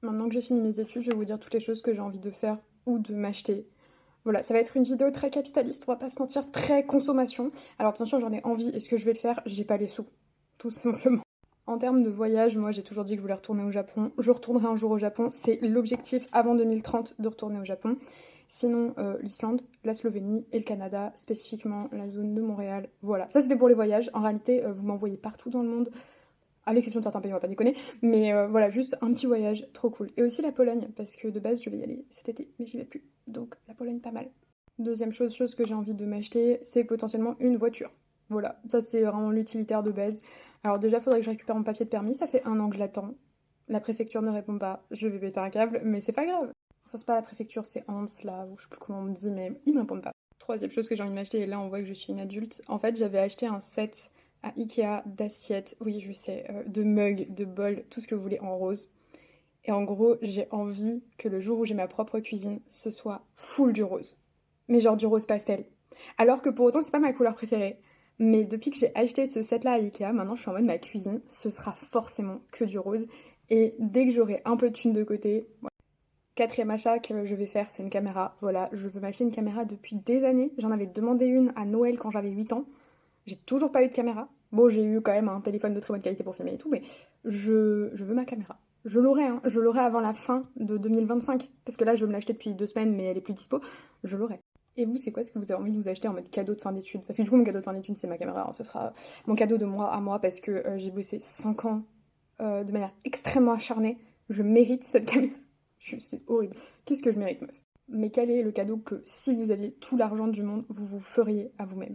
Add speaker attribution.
Speaker 1: Maintenant que j'ai fini mes études, je vais vous dire toutes les choses que j'ai envie de faire ou de m'acheter. Voilà, ça va être une vidéo très capitaliste, on va pas se mentir, très consommation. Alors bien sûr, j'en ai envie, est-ce que je vais le faire? J'ai pas les sous, tout simplement. En termes de voyage, moi j'ai toujours dit que je voulais retourner au Japon. Je retournerai un jour au Japon, c'est l'objectif avant 2030 de retourner au Japon. Sinon, l'Islande, la Slovénie et le Canada, spécifiquement la zone de Montréal. Voilà, ça c'était pour les voyages. En réalité, vous m'envoyez partout dans le monde, à l'exception de certains pays, on va pas déconner. Mais voilà, juste un petit voyage, trop cool. Et aussi la Pologne, parce que de base je vais y aller cet été, mais j'y vais plus. Donc la Pologne, pas mal. Deuxième chose que j'ai envie de m'acheter, c'est potentiellement une voiture. Voilà, ça c'est vraiment l'utilitaire de base. Alors déjà, il faudrait que je récupère mon papier de permis, ça fait 1 an que je l'attends. La préfecture ne répond pas, je vais péter un câble, mais c'est pas grave. Enfin, c'est pas la préfecture, c'est Hans, là, ou je sais plus comment on me dit, mais ils me répondent pas. Troisième chose que j'ai envie de m'acheter, et là on voit que je suis une adulte. En fait, j'avais acheté un set à Ikea d'assiettes, oui je sais, de mugs, de bols, tout ce que vous voulez en rose. Et en gros, j'ai envie que le jour où j'ai ma propre cuisine, ce soit full du rose. Mais genre du rose pastel. Alors que pour autant, c'est pas ma couleur préférée. Mais depuis que j'ai acheté ce set-là à Ikea, maintenant je suis en mode ma cuisine, ce sera forcément que du rose. Et dès que j'aurai un peu de thune de côté, voilà. Quatrième achat que je vais faire, c'est une caméra. Voilà, je veux m'acheter une caméra depuis des années. J'en avais demandé une à Noël quand j'avais 8 ans. J'ai toujours pas eu de caméra. Bon, j'ai eu quand même un téléphone de très bonne qualité pour filmer et tout, mais je veux ma caméra. Je l'aurai, hein. Je l'aurai avant la fin de 2025. Parce que là, je veux me l'acheter depuis 2 semaines, mais elle est plus dispo. Je l'aurai. Et vous, c'est quoi ce que vous avez envie de vous acheter en mode cadeau de fin d'études? Parce que du coup, mon cadeau de fin d'études, c'est ma caméra, hein. Ce sera mon cadeau de moi à moi parce que j'ai bossé 5 ans de manière extrêmement acharnée. Je mérite cette caméra. C'est horrible. Qu'est-ce que je mérite, meuf? Mais quel est le cadeau que, si vous aviez tout l'argent du monde, vous vous feriez à vous-même?